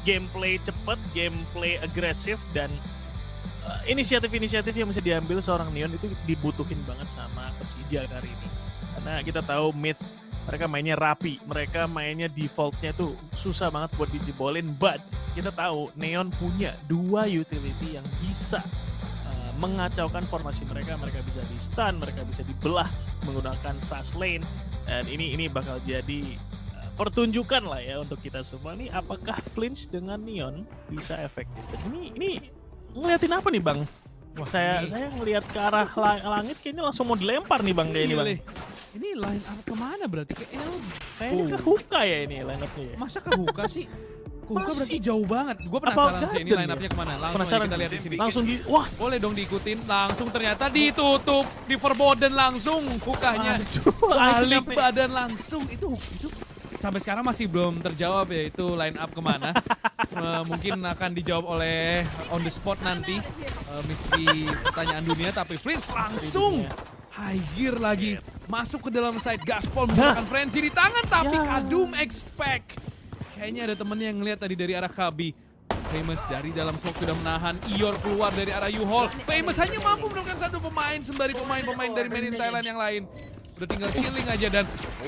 gameplay cepat, gameplay agresif, dan inisiatif-inisiatif yang bisa diambil seorang Neon itu dibutuhin banget sama Persija kali ini. Karena kita tahu mid mereka mainnya rapi, mereka mainnya defaultnya tuh susah banget buat dijebolin, but kita tahu Neon punya dua utility yang bisa mengacaukan formasi mereka bisa di stun, mereka bisa dibelah menggunakan fast lane, dan ini bakal jadi pertunjukan lah ya untuk kita semua nih, apakah flinch dengan Neon bisa efektif. Dan ini ngeliatin apa nih Bang? Saya ngelihat ke arah langit kayaknya langsung mau dilempar nih Bang kayaknya Bang. Ini line up kemana berarti? Ke L? Kayaknya ke Hookah ya ini line up-nya ya. Masa ke Hookah sih? Ke Hookah berarti jauh banget. Gue penasaran sih ini line up-nya kemana. Langsung aja kita lihat di sini. Langsung wah, boleh dong diikutin. Langsung ternyata ditutup di Verboden langsung Hookahnya. Balik badan langsung. Itu sampai sekarang masih belum terjawab ya itu line up kemana. Mungkin akan dijawab oleh on the spot nanti. Misteri pertanyaan dunia, tapi Flinch langsung high gear lagi. Masuk ke dalam side, Gaspol menggunakan frenzy di tangan, tapi Kadum expect. Kayaknya ada temennya yang ngeliat tadi dari arah Kabi. Famous dari dalam smoke sudah menahan Ior keluar dari arah U-Hall. Famous hanya mampu menemukan satu pemain sembari pemain-pemain dari Made in Thailand yang lain. Udah tinggal chilling aja dan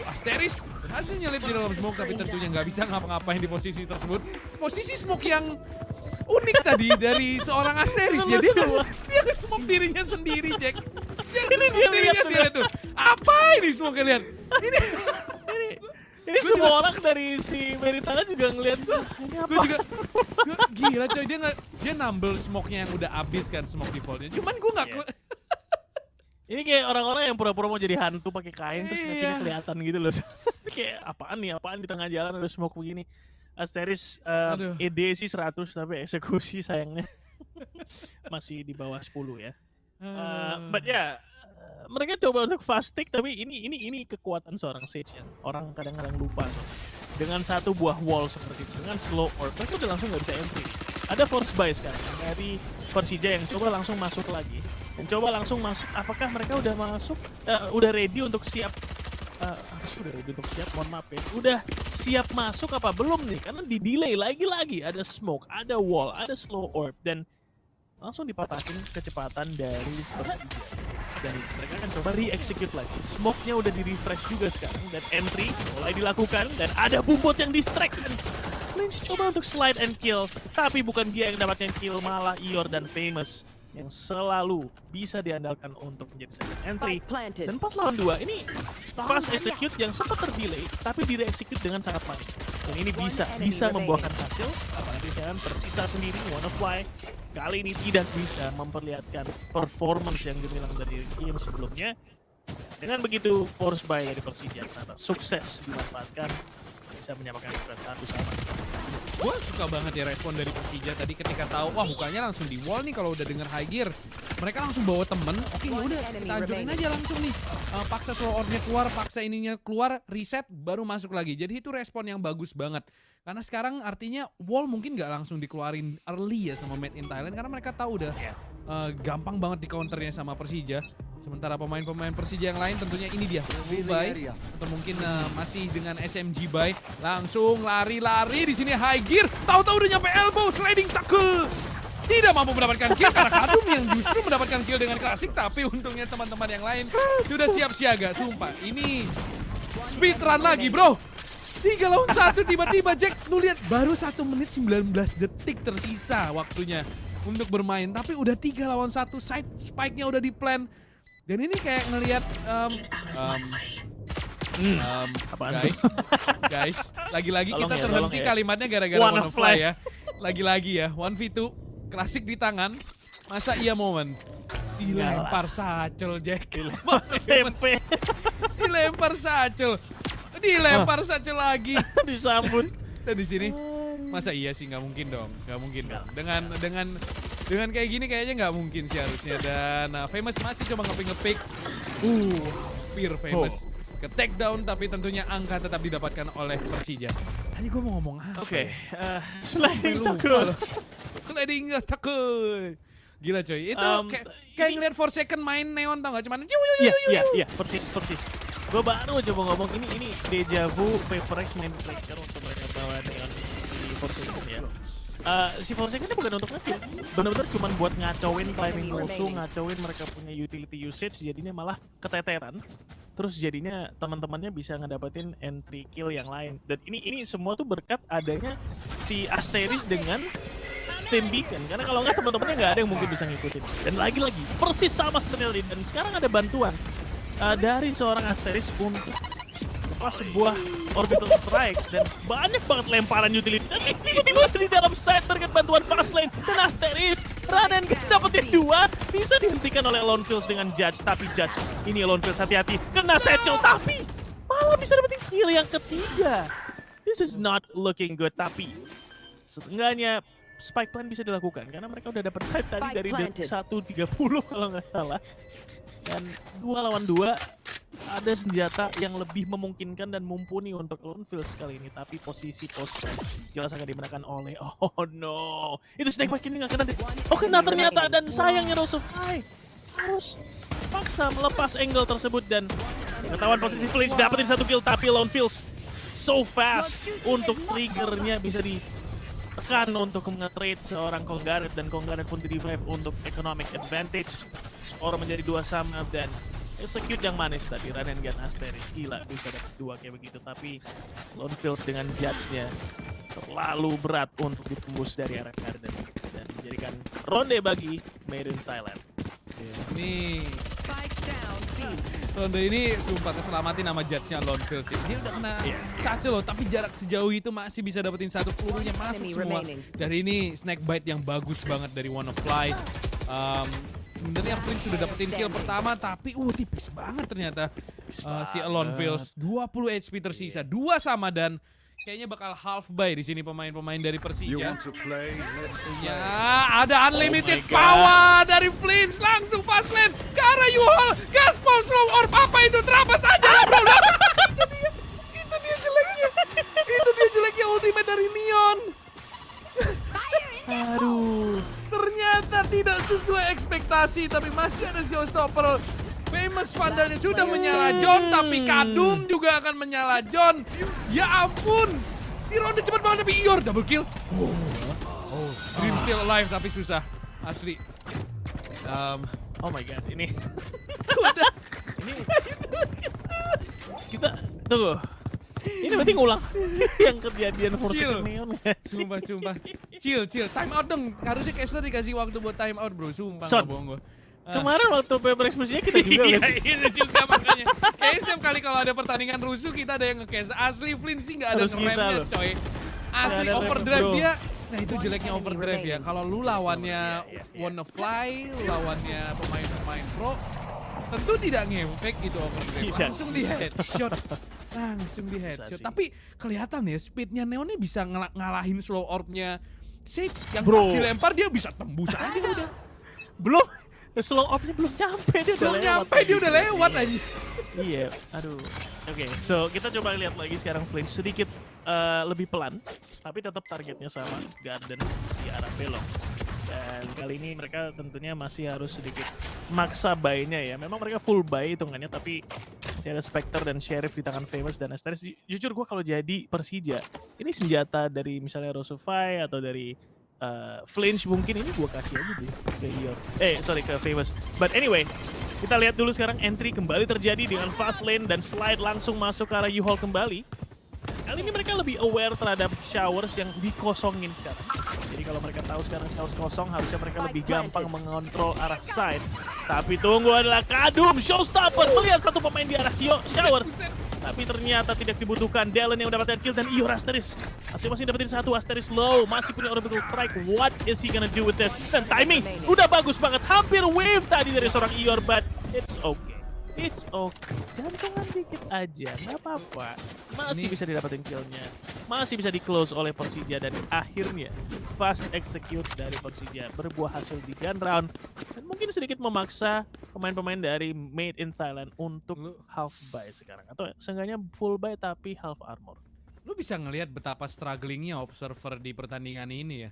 Asteris berhasil nyelip di dalam smoke, tapi tentunya nggak bisa ngapa-ngapain di posisi tersebut. Posisi smoke yang unik tadi dari seorang Asteris ya, dia nge-smoke dirinya sendiri, Jack. Dia lihat tuh. Apa ini smoke lihat? Ini semua orang dari si Meritana juga ngeliat ini apa? Gue juga gila coy, dia nambel smoke-nya yang udah abis kan, smoke defaultnya. Cuman gue nggak Ini kayak orang-orang yang pura-pura mau jadi hantu pakai kain terus nantinya kelihatan gitu loh. Kayak apaan di tengah jalan ada smoke begini. Asteris ED sih 100 tapi eksekusi sayangnya masih di bawah 10 ya. But ya, mereka coba untuk fast take, tapi ini kekuatan seorang Sage yang orang kadang-kadang lupa. Dengan satu buah wall seperti itu, dengan slow orb, mereka udah langsung nggak bisa entry. Ada force buy sekarang dari Persija yang coba langsung masuk lagi. Dan coba langsung masuk, apakah mereka udah masuk, udah ready untuk siap, sudah ready untuk siap, mohon maaf ya. Udah siap masuk apa belum nih? Karena di delay lagi-lagi, ada smoke, ada wall, ada slow orb, dan langsung dipatahin kecepatan dari Persija. Dan mereka akan coba re-execute lagi. Smoke-nya udah di-refresh juga sekarang, dan entry mulai dilakukan, dan ada bumbot yang distract. Dan Flinch coba untuk slide and kill, tapi bukan dia yang dapatkan kill, malah Ior dan Famous yang selalu bisa diandalkan untuk menjadi second entry. Dan 4 lawan 2 ini fast execute yang sempat terdelay, tapi di-execute dengan sangat manis. Dan ini bisa membuahkan hasil, apalagi dengan tersisa sendiri, Wannafly kali ini tidak bisa memperlihatkan performance yang gemilang dari game sebelumnya. Dengan begitu, force buy dari Persija ternyata sukses dimanfaatkan, bisa menyamakan satu sama. Gue suka banget ya respon dari Persija tadi ketika tahu, wah mukanya langsung di wall nih kalau udah denger high gear. Mereka langsung bawa temen, oke yaudah kita hancurin aja langsung nih. Paksa slow orb-nya keluar, paksa ininya keluar, reset, baru masuk lagi. Jadi itu respon yang bagus banget. Karena sekarang artinya wall mungkin nggak langsung dikeluarin early ya sama Made in Thailand, karena mereka tahu udah gampang banget di counternya sama Persija. Sementara pemain-pemain Persija yang lain tentunya ini dia full buy atau mungkin masih dengan SMG buy, langsung lari-lari di sini high gear, tahu-tahu udah nyampe elbow sliding tackle. Tidak mampu mendapatkan kill karena Kadum yang justru mendapatkan kill dengan klasik, tapi untungnya teman-teman yang lain sudah siap siaga. Sumpah, ini speedrun lagi, bro. 3 lawan 1 tiba-tiba Jack, lu lihat baru 1 menit 19 detik tersisa waktunya untuk bermain, tapi udah 3 lawan 1, side spike-nya udah di plan. Dan ini kayak ngelihat guys, lagi-lagi kita terhenti kalimatnya gara-gara Wannafly ya. Lagi-lagi ya, 1v2, klasik di tangan, masa iya momen. Dilempar sacel Jack. Dilempar sacel. Dilempar sacel lagi. Disambut. Dan di sini masa iya sih, nggak mungkin dong. Dengan kayak gini kayaknya nggak mungkin sih harusnya. Dan Famous masih coba ngepick. Fear Famous ke take down, tapi tentunya angka tetap didapatkan oleh Persija. Tadi gue mau ngomong apa? Oke, sliding tackle. Gila coy, itu kayak ngeliat 4 second main Neon, tau gak? Cuman Iya, persis. Gue baru coba ngomong ini deja vu Paper X main Flicker waktu mereka bawa Neon di Forsaken ya. Si Forsaken ini bukan untuk nge-kill, bener-bener cuma buat ngacauin timing musuh, ngacauin mereka punya utility usage, jadinya malah keteteran. Terus jadinya teman-temannya bisa ngedapetin entry kill yang lain. Dan ini semua tuh berkat adanya si Asteris dengan Steam Beacon, karena kalau nggak teman-temannya nggak ada yang mungkin bisa ngikutin. Dan lagi-lagi persis sama seperti tadi, dan sekarang ada bantuan dari seorang Asteris untuk sebuah orbital strike dan banyak banget lemparan utility. Dan tiba-tiba di dalam side terkait bantuan Fastlane dan Asteris, Ranen dapetin 2, bisa dihentikan oleh Lonefils dengan Judge, tapi Judge ini Lonefils hati-hati kena Satchel, tapi malah bisa dapetin kill yang ketiga. This is not looking good, tapi setengahnya spike plan bisa dilakukan karena mereka udah dapat side tadi dari 1.30 kalau nggak salah. Dan 2 lawan 2 ada senjata yang lebih memungkinkan dan mumpuni untuk Lonefils kali ini, tapi posisi post jelas akan dimenangkan oleh no, itu Snakebite ini nggak kena deh. Oh kena ternyata, dan sayangnya Rosofy harus paksa melepas angle tersebut dan ketahuan posisi Flinch dapetin 1 kill, tapi Lonefils so fast untuk triggernya bisa ditekan untuk nge-trade seorang Konggaret, dan Konggaret pun di-revive untuk economic advantage. Skor menjadi 2 sama dan execute yang manis tadi Ranen dan Asteris, gila bisa dapat 2 kayak begitu, tapi Lonefils dengan judge-nya terlalu berat untuk ditembus dari arah Garden dan menjadikan ronde bagi Made in Thailand. Nih ronde ini sumpah keselamatin nama judge-nya Lonefils ya. Dia udah kena satchel loh, tapi jarak sejauh itu masih bisa dapetin 1 pelurunya masuk semua. Dari ini Snakebite yang bagus banget dari WannaFly. Sebenarnya Flint sudah dapetin kill pertama, tapi tipis banget ternyata si Lonefils. 20 HP tersisa, 2 sama, dan kayaknya bakal half buy di sini pemain-pemain dari Persija. Ya, ada unlimited power dari Flint, langsung Fastlane ke arah Yuhol, gaspol slow orb, apa itu, terabas aja bro. Itu dia jeleknya ultimate dari Neon. Aduh, ternyata tidak sesuai ekspektasi, tapi masih ada showstopper. Famous Vandalnya sudah menyala John, tapi Kadum juga akan menyala John. Ya ampun, di ronde cepat banget, tapi Ior double kill. Dream still alive, tapi susah asli. Oh my god, ini kita tunggu. Ini berarti ngulang yang kejadian Forsaken Neon gak sih? Sumpah. Chill. Time out dong. Harusnya caster dikasih waktu buat time out bro. Sumpah gak bohong gue. Kemarin waktu paper expressinya kita juga iya, itu juga makanya. Kayaknya setiap kali kalau ada pertandingan rusuh kita ada yang nge-case. Asli Flint sih gak ada nge-remnya coy. Asli overdrive dia. Nah itu jeleknya overdrive ya. Kalau lu lawannya WannaFly, lawannya pemain-pemain pro, tentu tidak ngefek itu overdrive. Langsung di headshot. Tapi kelihatan ya speednya Neon ini bisa ngalahin slow orbnya Sage. Yang pas dilempar dia bisa tembus aja udah. Belum, slow orbnya belum nyampe, dia udah lewat aja. Iya, aduh. Oke, so kita coba lihat lagi sekarang Flinch sedikit lebih pelan, tapi tetap targetnya sama, Garden di arah belok. Dan kali ini mereka tentunya masih harus sedikit maksa buy-nya ya. Memang mereka full buy hitungannya, tapi masih ada Spectre dan Sheriff di tangan Famous dan Asteris. Jujur gue kalau jadi Persija, ini senjata dari misalnya Rosofy atau dari Flinch mungkin ini gue kasih aja deh ke Ior. Ke Famous. But anyway, kita lihat dulu sekarang entry kembali terjadi dengan Fastlane dan slide langsung masuk ke arah U-Haul kembali. Kali ini mereka lebih aware terhadap showers yang dikosongin sekarang. Jadi kalau mereka tahu sekarang showers kosong, harusnya mereka lebih gampang mengontrol arah side. Tapi tunggu, adalah Kadum, showstopper, melihat satu pemain di arah showers. Tapi ternyata tidak dibutuhkan. Dallin yang mendapatkan kill dan Ior Asteris masing-masing dapetin 1. Asteris low, masih punya orbital strike. What is he gonna do with this? Dan timing udah bagus banget, hampir wave tadi dari seorang Ior, but it's okay. It's okay, jantungan dikit aja, nggak apa-apa. Masih bisa didapetin killnya, masih bisa di-close oleh Persija, dan akhirnya fast execute dari Persija berbuah hasil di gun round. Dan mungkin sedikit memaksa pemain-pemain dari Made in Thailand untuk half buy sekarang. Atau seenggaknya full buy tapi half armor. Lu bisa ngelihat betapa strugglingnya observer di pertandingan ini ya.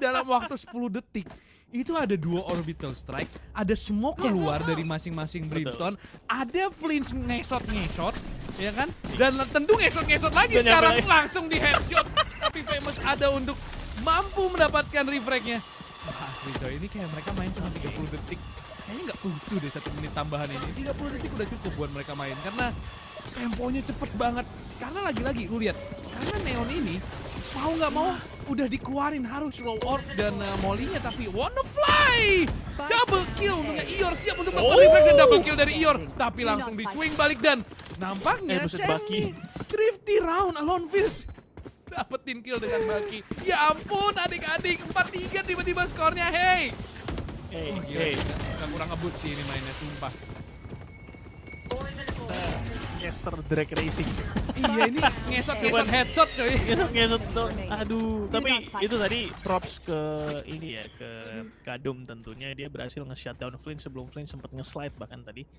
Dalam waktu 10 detik. Itu ada 2 orbital strike, ada smoke keluar dari masing-masing Brimstone, ada Flinch ngesot-ngesot, ya kan? Dan tentu ngesot-ngesot lagi Udah sekarang nyampe. langsung di headshot. Tapi Famous ada untuk mampu mendapatkan refrag-nya. Asli coy, ini kayak mereka main cuma 30 detik. Kayaknya nggak butuh deh 1 menit tambahan ini. 30 detik udah cukup buat mereka main. Karena temponya cepet banget. Karena lagi-lagi lu lihat, karena Neon ini mau nggak mau udah dikeluarin harus slow orb dan molly-nya, tapi wanna fly double kill punya Ior, siap untuk melakukan refrag dan double kill dari Ior, tapi langsung di swing balik dan nampaknya buset, Semi Baki. thrifty round Alone Fist dapetin kill dengan Baki. Ya ampun adik-adik, 4-3 tiba-tiba skornya. Hey gila sih, nggak kurang ngebut sih ini mainnya, sumpah. Caster drag racing. Iya ini ngesot-ngesot headshot coy. Ngesot tuh. Aduh, tapi itu tadi props ke ini ya, ke Kadum tentunya. Dia berhasil nge-shutdown Flint sebelum Flint sempat nge-slide bahkan tadi.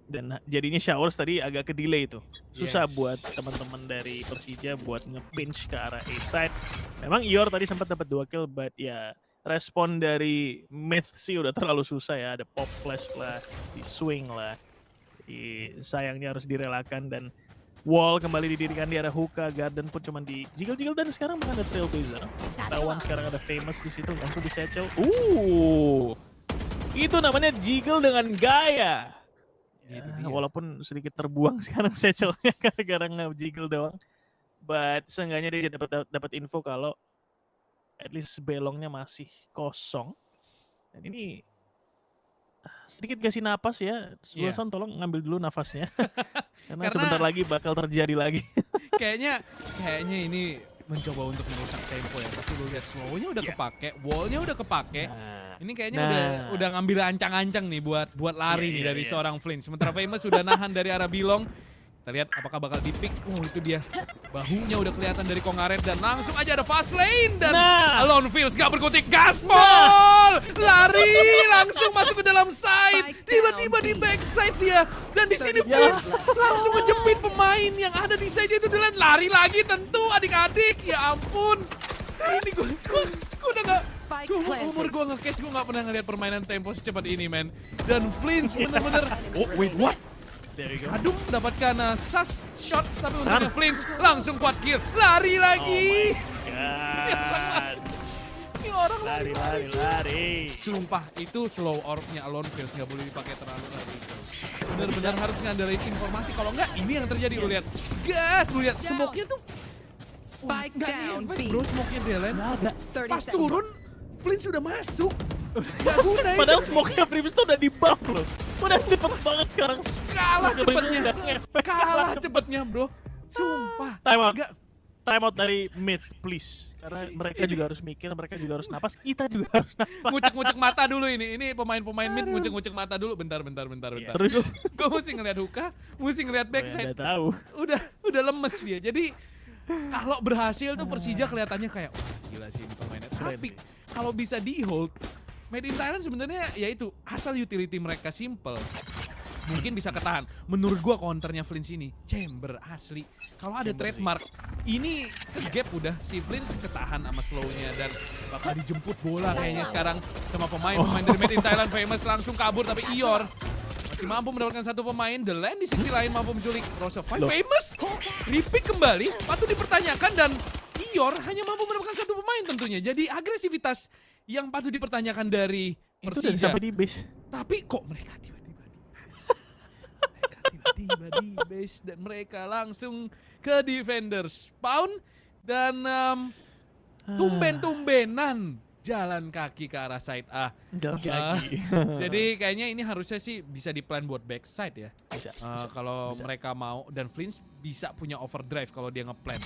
Dan jadinya Showers tadi agak ke delay tuh. Susah buat teman-teman dari Persija buat nge-pinch ke arah A-side. Memang Ior tadi sempat dapat 2 kill, but ya respon dari Myth sih udah terlalu susah ya. Ada pop flash lah, di swing lah. Jadi sayangnya harus direlakan dan wall kembali didirikan di arah Hookah. Garden pun cuma di jiggle-jiggle dan sekarang bahkan ada Trailblazer. Ketahuan sekarang ada Famous di situ langsung di satchel. Itu namanya jiggle dengan gaya. Ya, walaupun sedikit terbuang sekarang satchelnya gara-gara nge-jiggle doang. But seenggaknya dia dapat info kalau at least belongnya masih kosong. Dan ini sedikit kasih napas ya. Wilson tolong ngambil dulu nafasnya. Karena sebentar lagi bakal terjadi lagi. Kayaknya ini mencoba untuk merusak tempo ya. Tapi lu lihat slow-nya udah kepake, wall-nya udah kepake. Ini kayaknya udah ngambil ancang-ancang nih buat lari nih dari seorang Flint. Sementara Famous sudah nahan dari arah Bilong. Kita lihat apakah bakal di-pick. Itu dia. Bahunya udah kelihatan dari Kongaret dan langsung aja ada fast lane dan Alone Fields gak berkutik, gaspol! Lari langsung masuk ke dalam side. Tiba-tiba di backside dia. Dan di sini Flint langsung ngejepit pemain yang ada di side itu dan lari lagi tentu adik-adik. Ya ampun. Ini gue udah gak seumur umur gue nge-case gue gak pernah ngeliat permainan tempo secepat ini men. Dan Flint bener-bener wait what? Kadum mendapatkan sus shot tapi untungnya Flint langsung quad kill. Lari lagi. Ini orang lari. Sumpah itu slow orb-nya Alone Fields nggak boleh dipakai terlalu lari. Benar-benar harus ngandalin informasi. Kalau nggak ini yang terjadi. Lu lihat gas, lu lihat smoke-nya tuh Spike nggak down efek B. bro smoke-nya Delen. Pas 30 turun Flint sudah masuk. Padahal smoke-nya Primus tuh udah di buff loh. Udah cepet banget sekarang. Kalah cepetnya bro. Sumpah. Time out dari mid please. Karena mereka juga harus mikir, mereka juga harus napas, kita juga harus napas. Ngucek-ngucek mata dulu ini. Ini pemain-pemain mid ngucek-ngucek mata dulu. Bentar. Terus Gue mesti ngeliat Hookah, mesti ngeliat backside. Udah tahu. Udah lemes dia. Jadi kalau berhasil tuh Persija kelihatannya kayak wah gila sih ini pemainnya. Tapi kalau bisa di hold, Made in Thailand sebenarnya yaitu asal utility mereka simple. Mungkin bisa ketahan. Menurut gua counternya Flint sini Chamber asli. Kalau ada trademark ini ke gap udah si Flint ketahan sama slownya dan bakal dijemput bola kayaknya sekarang sama pemain dari Made in Thailand. Famous langsung kabur tapi Ior masih mampu mendapatkan satu pemain. The Land di sisi lain mampu menculik Rose of Fire. Famous repick kembali patut dipertanyakan dan Ior hanya mampu mendapatkan satu pemain tentunya. Jadi agresivitas yang patut dipertanyakan dari Persija. Itu sampai di base. Tapi kok mereka tiba-tiba di base dan mereka langsung ke defender spawn dan tumben-tumbenan jalan kaki ke arah side A. Jalan kaki. Jadi kayaknya ini harusnya sih bisa di-plan buat backside ya. Bisa. Kalau mereka mau dan Flint bisa punya overdrive kalau dia ngeplan.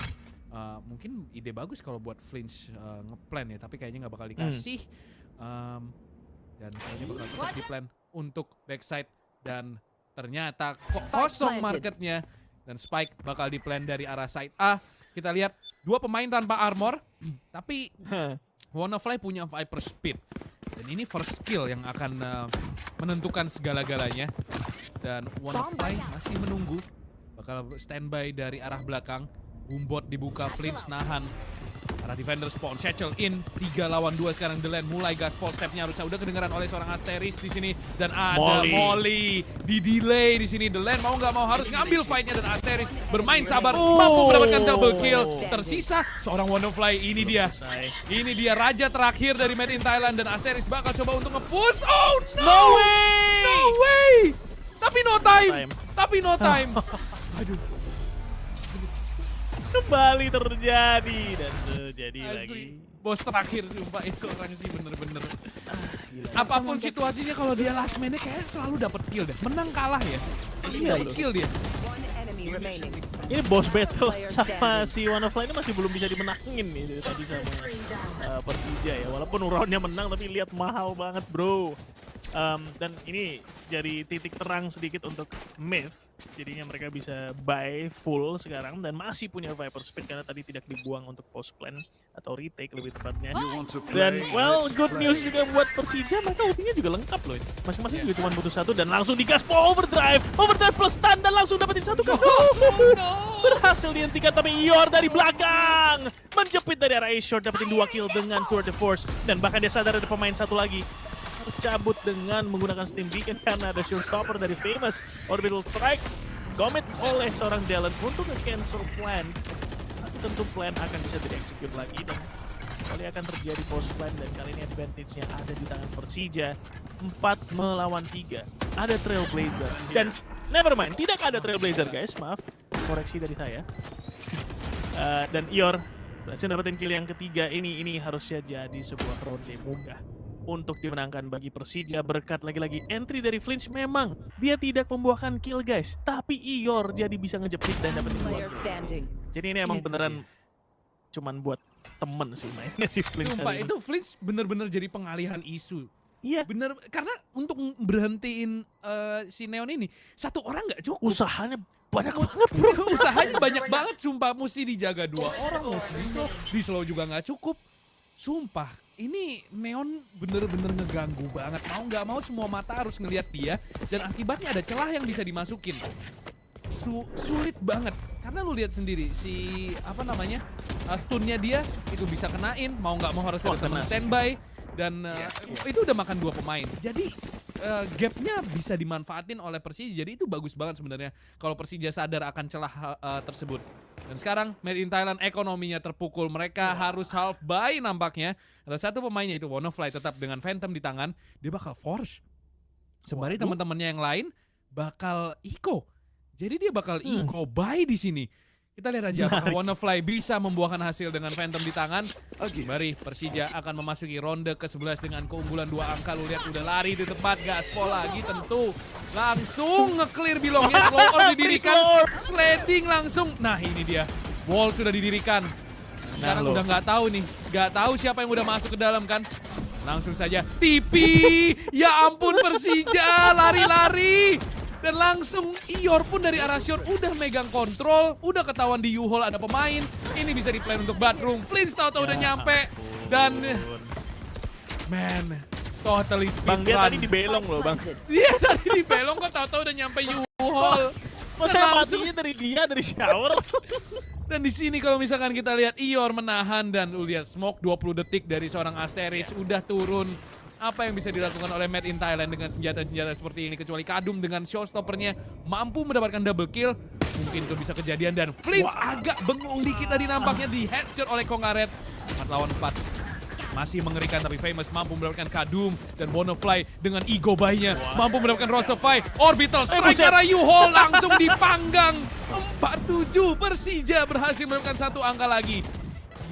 Mungkin ide bagus kalau buat Flint ngeplan ya, tapi kayaknya nggak bakal dikasih. Dan kayaknya bakal tetap di-plan untuk backside dan ternyata kosong marketnya dan Spike bakal di-plan dari arah side A. Kita lihat dua pemain tanpa armor, tapi WannaFly punya Viper Speed. Dan ini first skill yang akan menentukan segala-galanya. Dan WannaFly masih menunggu, bakal standby dari arah belakang. Boombot dibuka, Flinch nahan. Para defender spawn, Satchel in, 3 lawan 2 sekarang. Delen mulai gaspol stepnya, harusnya udah kedengeran oleh seorang Asteris di sini. Dan ada Molly di delay di sini. Delen mau nggak mau harus ngambil fightnya, dan Asteris bermain sabar, mampu mendapatkan double kill. Tersisa seorang Wonderfly, ini dia. Ini dia raja terakhir dari Made in Thailand, dan Asteris bakal coba untuk nge-push. Oh no! No way! No way! Tapi no time! Tapi no time! Aduh. Kembali terjadi dan terjadi lagi. Bos terakhir sumpah itu orang sih bener-bener. Apapun situasinya kalau dia last man-nya kayak selalu dapat kill deh. Menang kalah ya. Pasti dapat kill dia. Ini boss battle sama si Wonderfly ini masih belum bisa dimenangin nih dari tadi sama Persija ya. Walaupun roundnya menang tapi lihat mahal banget bro. Dan ini jadi titik terang sedikit untuk Myth. Jadinya mereka bisa buy full sekarang dan masih punya Viper Speed karena tadi tidak dibuang untuk post plan atau retake lebih tepatnya. Dan well, good news juga buat Persija, mereka ultinya juga lengkap loh ini. Masing-masing juga cuma butuh 1 dan langsung digaspol overdrive plus stun dan langsung dapetin 1 kan. Berhasil dihentikan tapi Ior dari belakang menjepit dari arah A-Short, dapetin 2 kill dengan Tour de Force dan bahkan dia sadar ada pemain satu lagi. Cabut dengan menggunakan Steam Beacon karena ada showstopper dari Famous. Orbital Strike commit oleh seorang Delen untuk nge-cancel plan. Tapi tentu plan akan bisa di-execute lagi dan kali akan terjadi post plan dan kali ini advantage-nya ada di tangan Persija. 4 melawan 3. Ada Trailblazer dan never mind, tidak ada Trailblazer guys, maaf. Koreksi dari saya. Dan Ior berhasil dapetin kill yang ketiga. Ini harusnya jadi sebuah ronde mudah untuk dimenangkan bagi Persija berkat lagi-lagi entry dari Flinch. Memang dia tidak membuahkan kill guys, tapi Ior jadi bisa ngejepit dan dapetin 2 kill. Jadi ini emang beneran cuman buat temen sih mainnya si Flinch. Sumpah itu Flinch bener-bener jadi pengalihan isu. Iya. Bener, karena untuk berhentiin si Neon ini, 1 orang nggak cukup. Usahanya banyak banget bro. Usahanya banyak banget sumpah, mesti dijaga 2 orang, mesti di slow juga nggak cukup. Sumpah, ini Neon bener-bener ngeganggu banget. Mau nggak mau semua mata harus ngelihat dia dan akibatnya ada celah yang bisa dimasukin. Sulit banget karena lu lihat sendiri si stunnya dia itu bisa kenain. Mau nggak mau harus ada teman standby dan itu udah makan 2 pemain. Jadi gapnya bisa dimanfaatin oleh Persija. Jadi itu bagus banget sebenarnya kalau Persija sadar akan celah tersebut. Dan sekarang Made in Thailand ekonominya terpukul. Mereka harus half buy nampaknya. Ada 1 pemainnya itu Wonderfly tetap dengan Phantom di tangan. Dia bakal force. Sembari teman-temannya yang lain bakal eco. Jadi dia bakal eco buy di sini. Kita lihat aja apakah Wonderfly bisa membuahkan hasil dengan Phantom di tangan. Mari Persija akan memasuki ronde ke-11 dengan keunggulan 2 angka. Lu lihat udah lari di tempat, gaspol lagi tentu. Langsung nge-clear bilongnya, slow or didirikan, sliding langsung. Nah ini dia, wall sudah didirikan. Sekarang udah nggak tahu nih, nggak tahu siapa yang udah masuk ke dalam kan. Langsung saja, TP, ya ampun Persija, lari-lari. Dan langsung Ior pun dari arah short udah megang kontrol, udah ketahuan di U-Hall ada pemain. Ini bisa di plan untuk bathroom. Flinch tahu-tahu udah nyampe. Dan man, totally speed Bang dia tadi dibelong loh bang. Dia tadi dibelong kok tahu-tahu udah nyampe U-Hall. Masa matinya dari shower. Dan di sini kalau misalkan kita lihat Ior menahan dan lu lihat smoke 20 detik dari seorang Asteris udah turun. Apa yang bisa dilakukan oleh Made in Thailand dengan senjata-senjata seperti ini, kecuali Kadum dengan showstoppernya mampu mendapatkan double kill. Mungkin itu bisa kejadian dan Flinch agak bengong dikit tadi nampaknya di headshot oleh Kongaret. 4 lawan 4. Masih mengerikan tapi Famous mampu mendapatkan Kadum dan Wonderfly dengan ego buy-nya mampu mendapatkan Rosify. Orbital strike arah U-Hall langsung dipanggang. 4-7 Persija berhasil mendapatkan 1 angka lagi.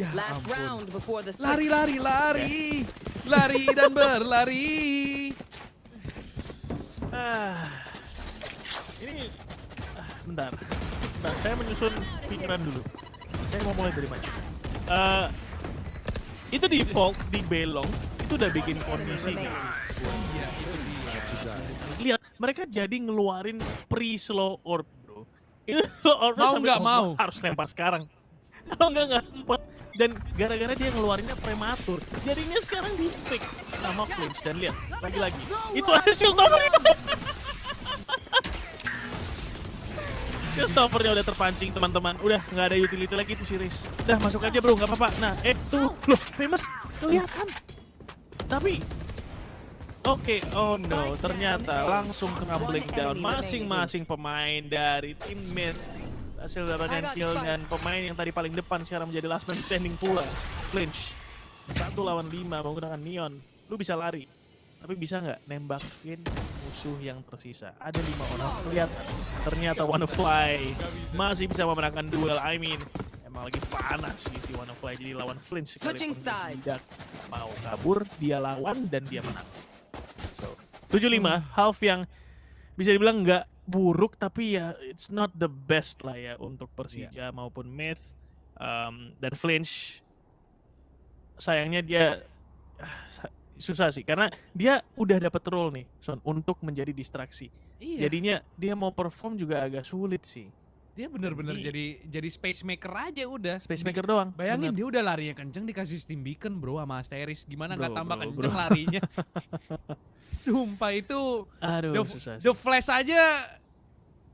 Ya ampun. Lari. Lari dan berlari. Ini bentar. Saya menyusun pikiran dulu. Saya mau mulai dari mana? Itu di Volk, di Belong, itu udah bikin kondisi nggak sih? Iya, itu dia juga. Lihat, mereka jadi ngeluarin pre-slow orb, bro. Itu slow orb mau nggak mau harus lempar sekarang. Kalau nggak sempet. Dan gara-gara dia ngeluarinnya prematur, jadinya sekarang di pick sama Flinch. Dan lihat, lagi-lagi, itu ada shield nomor itu. Stoppernya udah terpancing teman-teman. Udah nggak ada utility lagi tuh si Riz. Udah masuk aja bro, nggak apa-apa. Nah, tuh loh, Famous kelihatan. Tapi oke, oh no, ternyata langsung kena blink down masing-masing pemain dari tim Myth. Hasil dapatkan kill dan pemain yang tadi paling depan sekarang menjadi last man standing pula. Flinch. 1 lawan 5 menggunakan Neon. Lu bisa lari, tapi bisa nggak nembakin musuh yang tersisa? Ada 5 orang kelihatan. Ternyata WannaFly masih bisa memenangkan duel. I mean, emang lagi panas sih si WannaFly jadi lawan Flinch sekalipun tidak mau kabur, dia lawan dan dia menang. So, 7-5, half yang bisa dibilang nggak buruk tapi ya it's not the best lah ya untuk Persija maupun Myth. Dan Flinch sayangnya dia susah sih karena dia udah dapat role nih Son untuk menjadi distraksi. Jadinya dia mau perform juga agak sulit sih. Dia bener-bener jadi space maker aja udah. Space maker doang. Bayangin bener. dia udah larinya kenceng dikasih steam beacon bro sama Asteris. Gimana nggak tambah kenceng larinya. Sumpah itu susah sih. The Flash aja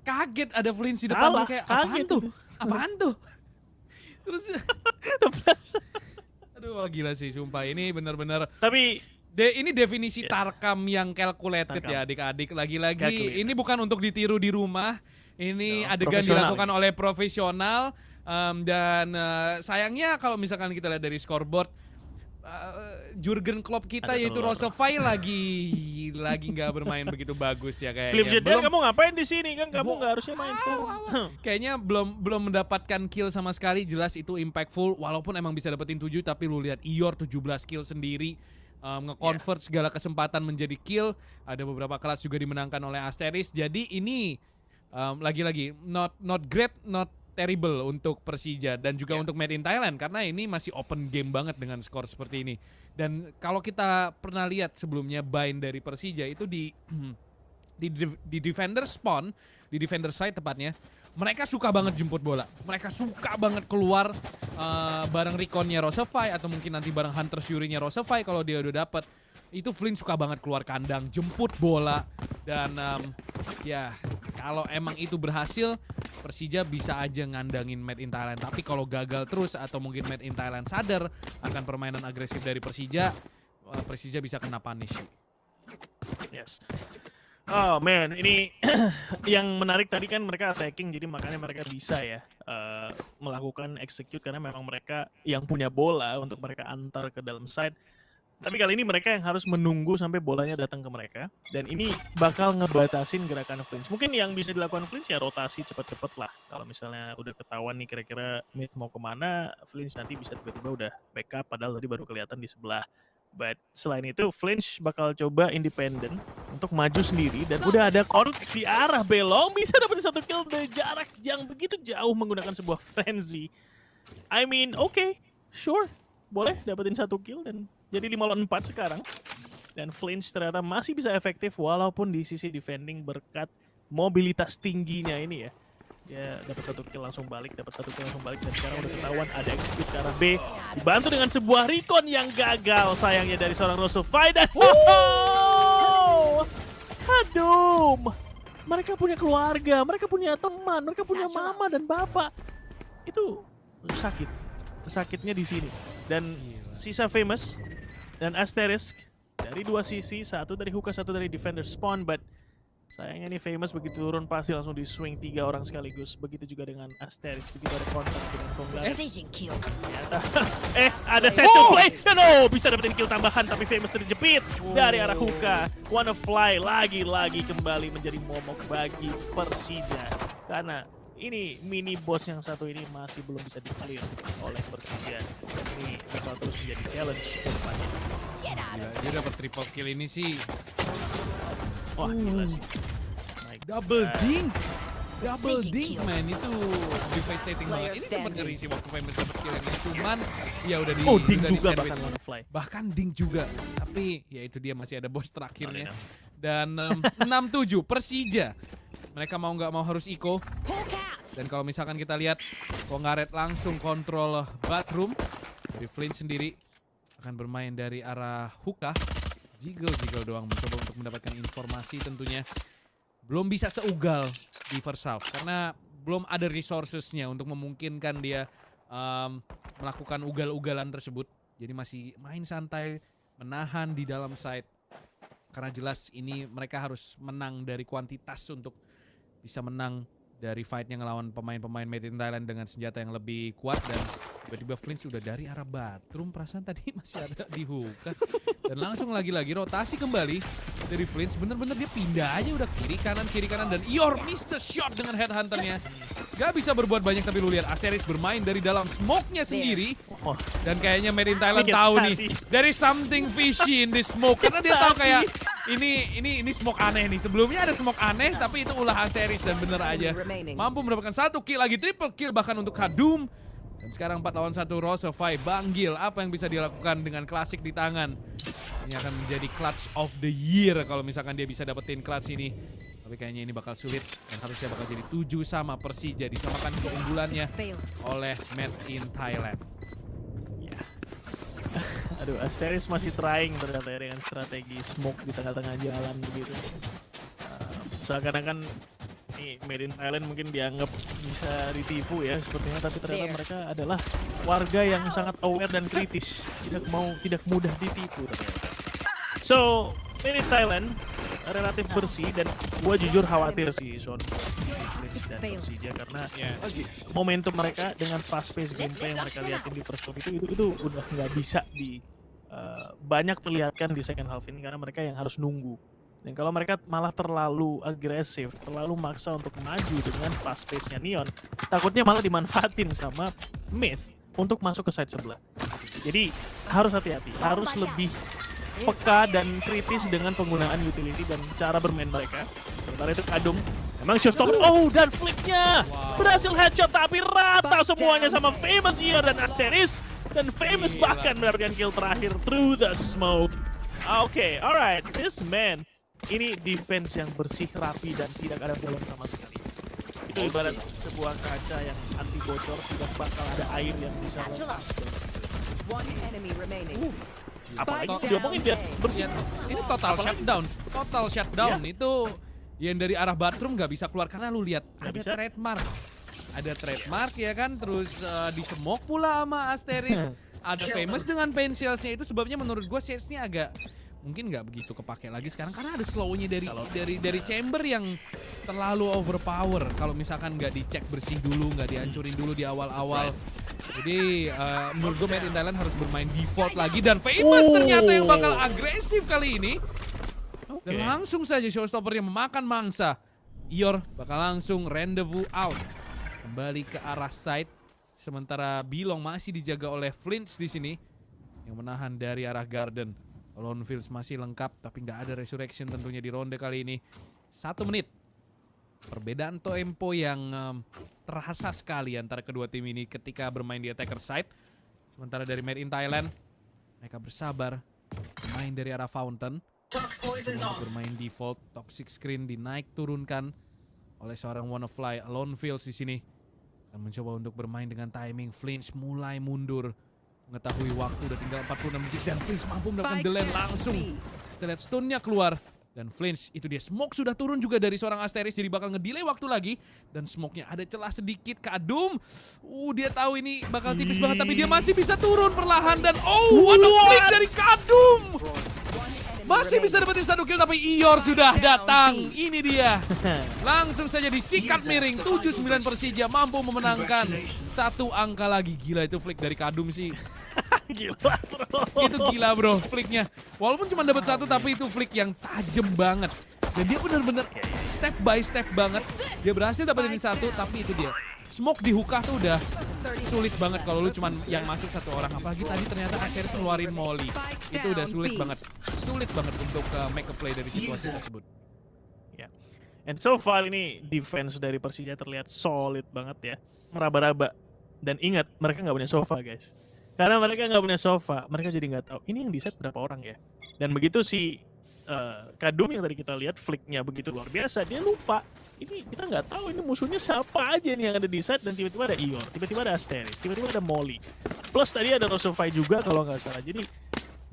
kaget ada Flinch di depan kayak apaan tuh? Apaan tuh? Terus The Flash. Aduh gila sih sumpah ini bener-bener. Tapi ini definisi Tarkam yang calculated ya adik-adik. Lagi-lagi ini bukan untuk ditiru di rumah. Ini adegan dilakukan oleh profesional dan sayangnya kalau misalkan kita lihat dari scoreboard Jurgen Klopp kita yaitu Roosevelt lagi nggak bermain begitu bagus ya kayaknya. Flip Jeder kamu ngapain di sini kan kamu nggak harusnya main sekarang. Kayaknya belum mendapatkan kill sama sekali, jelas itu impactful walaupun emang bisa dapetin 7 tapi lu lihat Ior 17 kill sendiri. Nge-convert segala kesempatan menjadi kill. Ada beberapa kelas juga dimenangkan oleh Asteris. Jadi ini lagi-lagi not great, not terrible untuk Persija dan juga untuk Made in Thailand karena ini masih open game banget dengan skor seperti ini. Dan kalau kita pernah lihat sebelumnya bind dari Persija itu di defender spawn, di defender side tepatnya, mereka suka banget jemput bola. Mereka suka banget keluar bareng reconnya Roosevelt atau mungkin nanti bareng Hunter Fury-nya Roosevelt kalau dia udah dapet. Itu Flynn suka banget keluar kandang, jemput bola dan ya kalau emang itu berhasil Persija bisa aja ngandangin Made in Thailand. Tapi kalau gagal terus atau mungkin Made in Thailand sadar akan permainan agresif dari Persija, Persija bisa kena punish. Yes. Oh man, ini yang menarik tadi kan mereka attacking jadi makanya mereka bisa ya melakukan execute karena memang mereka yang punya bola untuk mereka antar ke dalam side. Tapi kali ini mereka yang harus menunggu sampai bolanya datang ke mereka. Dan ini bakal ngebatasin gerakan Flinch. Mungkin yang bisa dilakukan Flinch ya rotasi cepet-cepet lah. Kalau misalnya udah ketahuan nih kira-kira Myth mau kemana, Flinch nanti bisa tiba-tiba udah backup padahal tadi baru kelihatan di sebelah. But selain itu Flinch bakal coba independen untuk maju sendiri. Dan udah ada Korut di arah Belong. Bisa dapat 1 kill dari jarak yang begitu jauh menggunakan sebuah frenzy. I mean, okay, sure. Boleh dapetin 1 kill dan jadi 5 lawan 4 sekarang. Dan Flinch ternyata masih bisa efektif walaupun di sisi defending berkat mobilitas tingginya ini ya. Dia dapat 1 kill langsung balik, dapat 1 kill langsung balik dan sekarang udah ketahuan ada execute ke arah B. Dibantu dengan sebuah recon yang gagal sayangnya dari seorang Roosevelt dan aduh. Mereka punya keluarga, mereka punya teman, mereka punya mama dan bapak. Itu sakit. Sakitnya di sini. Dan sisa Famous dan Asterisk dari 2 sisi, satu dari hookah, satu dari defender spawn, but sayangnya nih Famous begitu turun pasti langsung di swing 3 orang sekaligus. Begitu juga dengan Asterisk, begitu ada kontak dengan Konglar. Ada Satchel play, bisa dapetin kill tambahan tapi Famous terjepit dari arah hookah. WannaFly lagi-lagi kembali menjadi momok bagi Persija karena ini mini boss yang satu ini masih belum bisa di-clear oleh Persija. Ini bakal terus menjadi challenge ke depannya. Dia dapat triple kill ini sih. Wah gila sih. Double dink. Double dink man, itu devastating banget. Ini sempat ngeri sih waktu Famous dapat kill ini. Cuman ya udah di dink juga sandwich. bahkan WannaFly. Bahkan dink juga. Tapi ya itu dia masih ada boss terakhirnya. Dan 6-7 Persija. Mereka mau nggak mau harus eco. Dan kalau misalkan kita lihat Kongaret langsung kontrol bathroom. Dari Flynn sendiri akan bermain dari arah hookah. Jiggle doang mencoba untuk mendapatkan informasi tentunya. Belum bisa seugal di first half karena belum ada resourcesnya untuk memungkinkan dia melakukan ugal-ugalan tersebut. Jadi masih main santai, menahan di dalam side. Karena jelas ini mereka harus menang dari kuantitas untuk bisa menang dari fight-nya ngelawan pemain-pemain Made in Thailand dengan senjata yang lebih kuat. Dan tiba-tiba Flinch sudah dari arah bathroom, perasaan tadi masih ada di hookah. Dan langsung lagi-lagi rotasi kembali dari Flinch. Bener-bener dia pindah aja udah kiri kanan dan Ior miss the shot dengan headhunternya. Gak bisa berbuat banyak tapi lu lihat Asteris bermain dari dalam smoke-nya sendiri. Dan kayaknya Made in Thailand tahu nih, there is something fishy in this smoke. Karena dia tahu kayak ini smoke aneh nih. Sebelumnya ada smoke aneh tapi itu ulah Asteris dan bener aja mampu mendapatkan 1 kill lagi, triple kill bahkan untuk Kadum. Dan sekarang 4 lawan 1 Rosofy, Banggil apa yang bisa dilakukan dengan klasik di tangan. Ini akan menjadi clutch of the year kalau misalkan dia bisa dapetin clutch ini. Tapi kayaknya ini bakal sulit dan harusnya bakal jadi 7 sama Persija, disamakan keunggulannya oleh Made in Thailand. Ya. Aduh, Asteris masih trying ternyata dengan strategi smoke di tengah-tengah jalan begitu. Seakan-akan Made in Thailand mungkin dianggap bisa ditipu ya sepertinya, tapi ternyata mereka adalah warga yang sangat aware dan kritis, tidak mudah ditipu ternyata. So Made in Thailand relatif bersih dan gua jujur khawatir sih Son dan Persija karena momentum mereka dengan fast pace gameplay yang mereka lihatin di first half itu udah nggak bisa banyak terlihatkan di second half ini karena mereka yang harus nunggu. Dan kalau mereka malah terlalu agresif, terlalu maksa untuk maju dengan fast pace-nya Neon, takutnya malah dimanfaatin sama Myth untuk masuk ke side sebelah. Jadi harus hati-hati, harus lebih peka dan kritis dengan penggunaan utility dan cara bermain mereka. Sementara itu Kadum, memang showstopper, dan flicknya berhasil headshot tapi rata semuanya sama Famous Ior dan Asteris. Dan Famous bahkan mendapatkan kill terakhir through the smoke. Oke, alright, this man. Ini defense yang bersih, rapi, dan tidak ada bolong sama sekali. Itu ibarat sebuah kaca yang anti bocor, tidak bakal ada air yang bisa lepas. Apalagi diomongin dia bersih. Ini total shutdown. Total shutdown itu yang dari arah bathroom nggak bisa keluar karena lu lihat ada trademark. Ada trademark ya kan, terus di smoke pula sama Asteris. Ada Famous dengan pensilsnya, itu sebabnya menurut gue shades-nya agak mungkin nggak begitu kepake lagi sekarang karena ada slow-nya dari chamber yang terlalu overpower kalau misalkan nggak dicek bersih dulu, nggak dihancurin dulu di awal-awal. Jadi menurut gue Made in Thailand harus bermain default lagi dan Famous ternyata yang bakal agresif kali ini. Dan langsung saja showstopper yang memakan mangsa. Ior bakal langsung rendezvous out kembali ke arah side, sementara Bilong masih dijaga oleh Flinch di sini yang menahan dari arah garden. Lone Fields masih lengkap, tapi nggak ada resurrection tentunya di ronde kali ini. 1 menit. Perbedaan tempo yang terasa sekali antara kedua tim ini ketika bermain di attacker side. Sementara dari Made in Thailand, mereka bersabar bermain dari arah fountain. Bermain default, toxic screen dinaik turunkan oleh seorang Wannafly. Lone Fields di sini akan mencoba untuk bermain dengan timing. Flinch mulai mundur. Mengetahui waktu udah tinggal 46 detik dan Flinch mampu mendapatkan the lane langsung. Kita lihat stun-nya keluar dan Flinch itu dia smoke sudah turun juga dari seorang Asteris, jadi bakal ngedelay waktu lagi dan smoke-nya ada celah sedikit. Kadum, dia tahu ini bakal tipis banget tapi dia masih bisa turun perlahan dan what a flick dari Kadum. Masih bisa dapetin 1 kill tapi Ior sudah datang. Ini dia. Langsung saja disikat miring. 7-9 Persija mampu memenangkan 1 angka lagi. Gila itu flick dari Kadum sih. Gila bro. Itu gila bro flicknya. Walaupun cuma dapat 1 tapi itu flick yang tajam banget. Dan dia bener-bener step by step banget. Dia berhasil dapetin 1 tapi itu dia. Smoke di hookah tuh udah sulit banget kalau lu cuman yang masuk 1 orang. Apalagi tadi ternyata Asteris ngeluarin molly. Itu udah sulit banget. Sulit banget untuk make a play dari situasi tersebut. Ya. And so far ini defense dari Persija terlihat solid banget ya. Meraba-raba. Dan ingat, mereka nggak punya sofa guys. Karena mereka nggak punya sofa, mereka jadi nggak tahu ini yang di set berapa orang ya. Dan begitu si Kadum yang tadi kita lihat flicknya begitu luar biasa, dia lupa. Ini kita nggak tahu ini musuhnya siapa aja nih yang ada di set, dan tiba-tiba ada Ior, tiba-tiba ada Asteris, tiba-tiba ada Molly. Plus tadi ada Rosofy juga kalau nggak salah. Jadi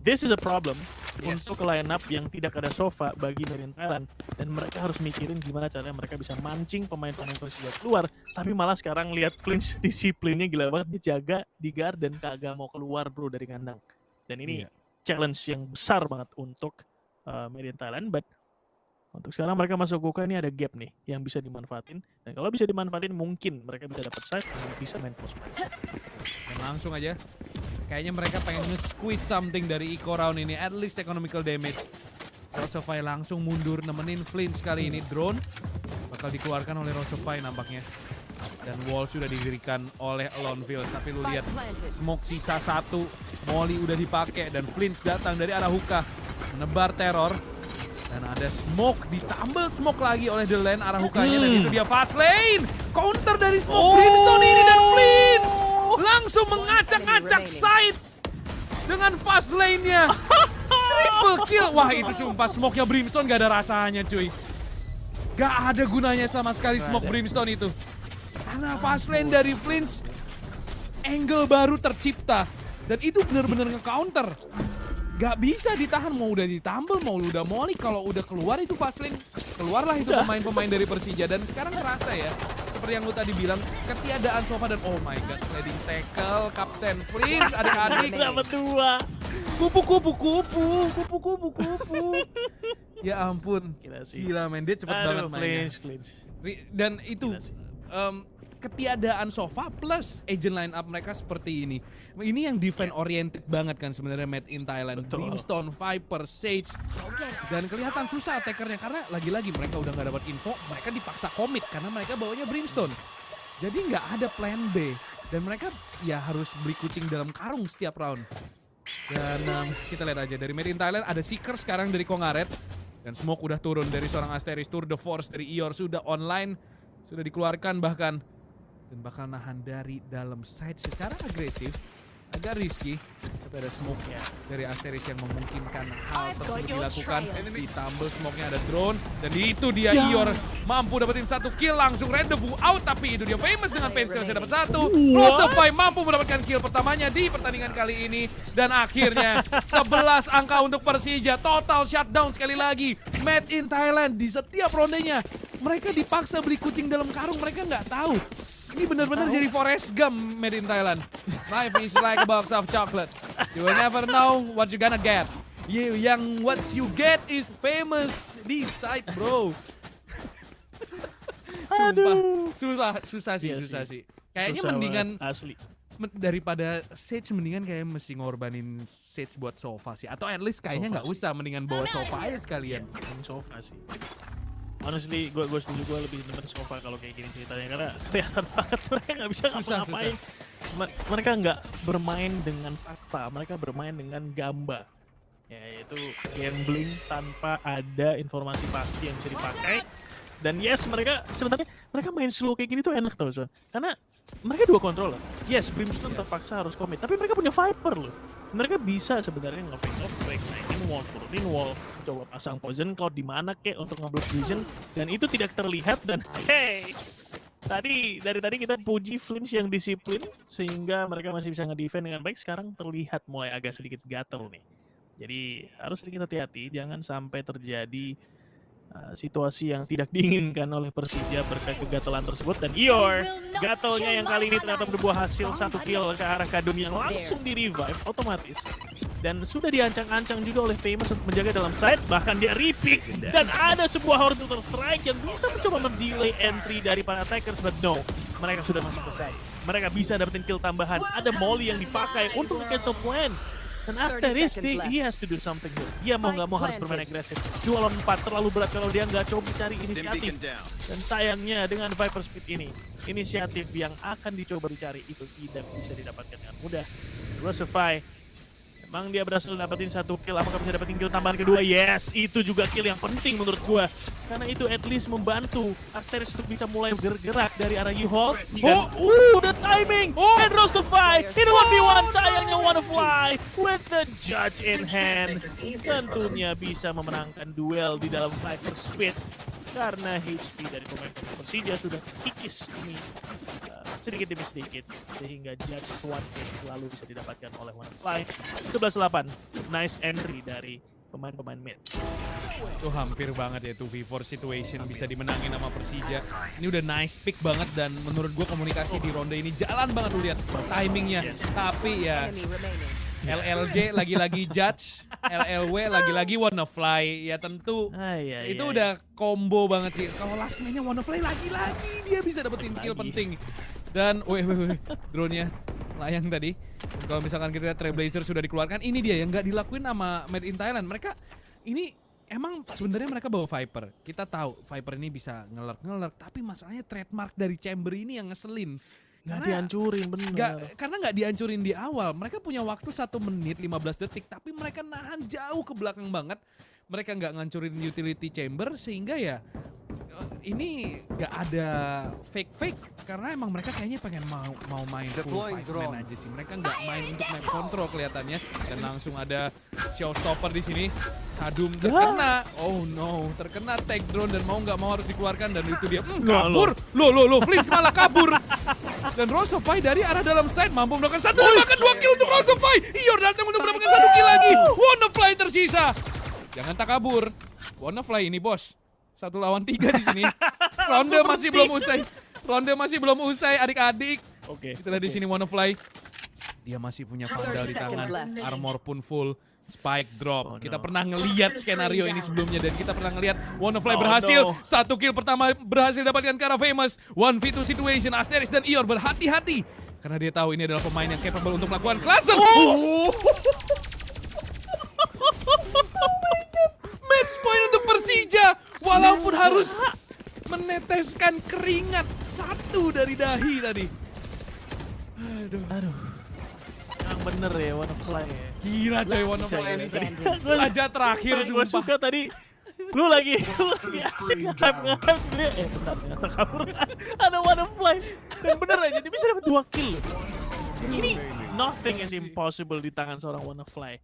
this is a problem untuk line up yang tidak ada sofa bagi Made in Thailand, dan mereka harus mikirin gimana caranya mereka bisa mancing pemain-pemain Persija keluar, tapi malah sekarang lihat Flinch disiplinnya gila banget, dia jaga di guard dan kagak mau keluar bro dari kandang, dan ini challenge yang besar banget untuk Made in Thailand. But untuk sekarang mereka masuk Kuka, ini ada gap nih yang bisa dimanfaatin, dan kalau bisa dimanfaatin mungkin mereka bisa dapat side dan bisa main post play. Dan langsung aja, kayaknya mereka pengen nge-squeeze something dari Eco round ini, at least economical damage. Rosofai langsung mundur nemenin Flinch kali ini. Drone bakal dikeluarkan oleh Rosofai nampaknya. Dan wall sudah didirikan oleh Alonfields, tapi lu lihat smoke sisa 1, Molly udah dipakai dan Flinch datang dari arah hookah menebar teror. Dan ada smoke, ditambal smoke lagi oleh The Land arah hookahnya, dan itu dia fast lane. Counter dari smoke Brimstone ini, dan Flinch langsung mengacak-acak side dengan fast lane-nya. Triple kill. Wah, itu sumpah smoke-nya Brimstone gak ada rasanya cuy. Gak ada gunanya sama sekali smoke Brimstone itu. Karena fast lane dari Flinch, angle baru tercipta. Dan itu benar-benar nge-counter. Gak bisa ditahan, mau udah ditambal, mau udah Molly, kalau udah keluar itu fast lane, keluarlah itu pemain-pemain dari Persija. Dan sekarang terasa ya, seperti yang lu tadi bilang, ketiadaan sofa dan oh my god, sliding tackle, Kapten Flinch, adik-adik. Dapat 2. Kupu-kupu. Ya ampun, gila men, dia cepet banget mainnya. Flinch. Dan itu ketiadaan sofa plus agent line up mereka seperti ini. Ini yang defense oriented banget kan sebenarnya Made in Thailand. Betul. Brimstone, Viper, Sage. Dan kelihatan susah attackernya karena lagi-lagi mereka udah gak dapat info, mereka dipaksa komit karena mereka bawanya Brimstone. Jadi nggak ada plan B dan mereka ya harus beli kucing dalam karung setiap round. Dan kita lihat aja dari Made in Thailand ada Seeker sekarang dari Kongaret. Dan Smoke udah turun dari seorang Asteris, Tour de Force dari Ior sudah online, sudah dikeluarkan bahkan. Dan bakal nahan dari dalam side secara agresif. Agak risky, tapi ada smoke ya dari Asteris yang memungkinkan hal tersebut dilakukan. Ditambah smoke-nya ada drone, dan itu dia Ior mampu dapetin 1 kill langsung rendezvous out, tapi itu dia Famous dengan pensil sudah dapat 1. Rosofai mampu mendapatkan kill pertamanya di pertandingan kali ini, dan akhirnya 11 angka untuk Persija, total shutdown sekali lagi. Made in Thailand di setiap rondenya mereka dipaksa beli kucing dalam karung, mereka nggak tahu. Ini benar-benar jadi Forrest Gump Made in Thailand. Life is like a box of chocolate. You will never know what you gonna get. Yang what you get is Famous di side, bro. Sumpah, susah sih. Kayaknya susah mendingan asli. Daripada Sage mendingan kayak mesti ngorbanin Sage buat sofa sih. Atau at least kayaknya nggak usah, mendingan bawa sofa aja sekalian. Sofa sih. Honestly, gue setuju, gue lebih demen sofa kalau kayak gini ceritanya, karena kelihatan banget mereka nggak bisa ngapa-ngapain. Mereka nggak bermain dengan fakta, mereka bermain dengan gamba, yaitu gambling tanpa ada informasi pasti yang bisa dipakai. Dan yes, mereka sebenarnya mereka main slow kayak gini tuh enak tau, Son. Karena mereka 2 controller. Yes, Brimstone terpaksa harus commit, tapi mereka punya Viper loh. Mereka bisa sebenarnya nge-fake off break, naikin wall, turunin wall, coba pasang poison cloud di mana kek untuk nge-block vision, dan itu tidak terlihat. Dan hey, dari tadi kita puji Flinch yang disiplin sehingga mereka masih bisa nge-defend dengan baik. Sekarang terlihat mulai agak sedikit gatel nih. Jadi harus sedikit hati-hati, jangan sampai terjadi situasi yang tidak diinginkan oleh Persija berkat kegatelan tersebut. Dan Ior, gatelnya yang kali ini ternyata berbuah hasil 1 kill ke arah Kadun yang langsung di-revive otomatis. Dan sudah diancang-ancang juga oleh Famous untuk menjaga dalam side, bahkan dia repick. Dan ada sebuah horizontal strike yang bisa mencoba mendelay entry dari para attackers, but no, mereka sudah masuk ke side. Mereka bisa dapetin kill tambahan, ada Molly yang dipakai untuk cancel plan. Dan Asteris, he has to do something here. Dia mau nggak mau harus bermain agresif. 2 lawan 4 terlalu berat kalau dia nggak coba cari inisiatif. Dan sayangnya dengan Viper Speed ini, inisiatif yang akan dicoba dicari itu tidak bisa didapatkan dengan mudah. Rosofai, emang dia berhasil dapetin 1 kill, apakah bisa dapetin kill tambahan kedua? Yes, itu juga kill yang penting menurut gua. Karena itu at least membantu Asteris untuk bisa mulai bergerak dari arah U-Haul. The timing! And Rosofai, in 1v1, sayangnya wanna fly with the judge in hand. Tentunya bisa memenangkan duel di dalam Viper Speed. Karena HP dari pemain Persija sudah kikis ini sedikit demi sedikit sehingga Judge Swan selalu bisa didapatkan oleh WannaFly. 11-8, nice entry dari pemain-pemain mid. Itu hampir banget ya 2v4 situation bisa dimenangin sama Persija. Ini udah nice pick banget dan menurut gue komunikasi di ronde ini jalan banget lu lihat timingnya. Yes. Tapi ya LLJ lagi-lagi Judge, LLW lagi-lagi WannaFly. Ya tentu itu udah combo banget sih. Kalau last man-nya WannaFly lagi-lagi dia bisa dapetin kill penting. Dan drone-nya layang tadi. Kalau misalkan kita lihat Trailblazer sudah dikeluarkan, ini dia yang nggak dilakuin sama Made in Thailand. Mereka ini emang sebenarnya mereka bawa Viper. Kita tahu Viper ini bisa ngelerk, tapi masalahnya trademark dari Chamber ini yang ngeselin. Nggak dihancurin, bener. Karena nggak dihancurin di awal. Mereka punya waktu 1 menit 15 detik, tapi mereka nahan jauh ke belakang banget. Mereka nggak ngancurin utility chamber, sehingga ya ini nggak ada fake karena emang mereka kayaknya pengen mau main full 5 man aja sih. Mereka nggak main untuk map control kelihatannya. Dan langsung ada showstopper di sini. Kadum terkena. Oh no, terkena tag drone dan mau nggak mau harus dikeluarkan dan itu dia kabur. Loh, Flintz malah kabur. Dan Rosofy dari arah dalam side mampu mendapatkan 1 dan bahkan 2 kill untuk Rosofy. Ior datang untuk mendapatkan 1 kill lagi. WannaFly tersisa. Jangan tak kabur. WannaFly ini bos. 1 lawan 3 di sini. Ronde masih belum usai adik-adik. Kita lihat di sini WannaFly. Dia masih punya Vandal di tangan. Armor pun full. Spike drop. Kita pernah ngeliat skenario ini sebelumnya dan kita pernah ngeliat WannaFly berhasil. 1 kill pertama berhasil dapatkan ke arah Famous. 1v2 situation. Asteris dan Ior berhati-hati karena dia tahu ini adalah pemain yang capable untuk melakukan cluster. Match point untuk Persija. Walaupun harus meneteskan keringat 1 dari dahi tadi. Aduh. Yang bener ya WannaFly ya. Gila coy WannaFly ini. Aja terakhir gue suka tadi. Lu lagi asik nge-hype dia. Bentar kabur. Ada WannaFly. Dan bener aja dia bisa dapat 2 kill loh. Ini nothing is impossible di tangan seorang WannaFly.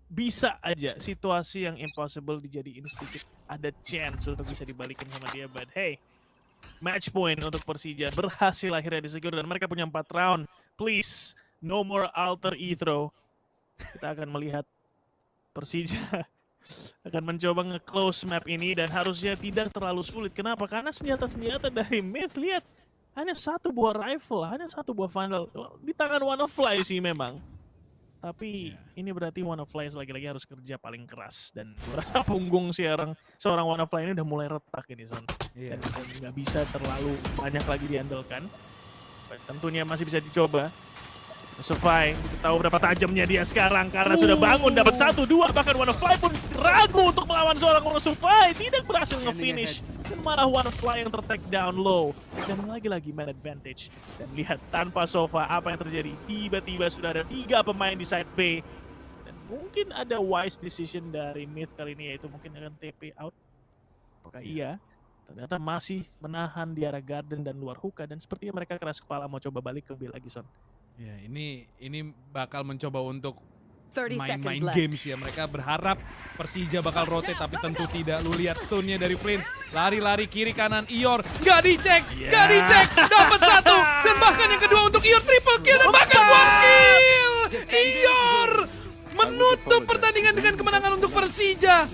Bisa aja situasi yang impossible dijadiin sedikit ada chance untuk bisa dibalikin sama dia, but hey, match point untuk Persija berhasil akhirnya disecure dan mereka punya 4 round. Please, no more alter ethro. Kita akan melihat Persija akan mencoba nge-close map ini dan harusnya tidak terlalu sulit. Kenapa? Karena senjata-senjata dari mid, lihat, hanya 1 buah rifle, hanya 1 buah Vandal di tangan WannaFly sih memang. Tapi ini berarti WannaFly lagi-lagi harus kerja paling keras dan merasa punggung seorang WannaFly ini udah mulai retak ini Son. Dan nggak bisa terlalu banyak lagi diandalkan. Tentunya masih bisa dicoba. Survive, kita tahu berapa tajamnya dia sekarang karena sudah bangun dapat 1, 2, bahkan WannaFly pun ragu untuk melawan seorang Survive, tidak berhasil nge-finish. Dan malah WannaFly yang ter-take down low. Dan lagi-lagi man advantage. Dan lihat tanpa Sova apa yang terjadi. Tiba-tiba sudah ada 3 pemain di side B. Dan mungkin ada wise decision dari mid kali ini yaitu mungkin akan TP out. Apakah iya? Ternyata masih menahan di arah garden dan luar hookah. Dan sepertinya mereka keras kepala mau coba balik ke B lagi Son. Ya ini bakal mencoba untuk 30 main seconds games ya. Mereka berharap Persija bakal rotate tapi tentu tidak. Lu lihat stun-nya dari Flintz. Lari-lari kiri kanan Ior. Gak dicek. Dapat 1. Dan bahkan yang kedua untuk Ior triple kill dan bahkan 1 kill. Ior menutup pertandingan dengan kemenangan untuk Persija.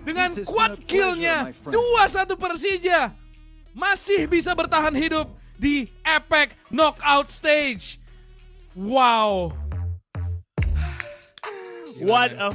Dengan quad kill-nya. 2-1 Persija. Masih bisa bertahan hidup di Epic Knockout Stage. Wow. What a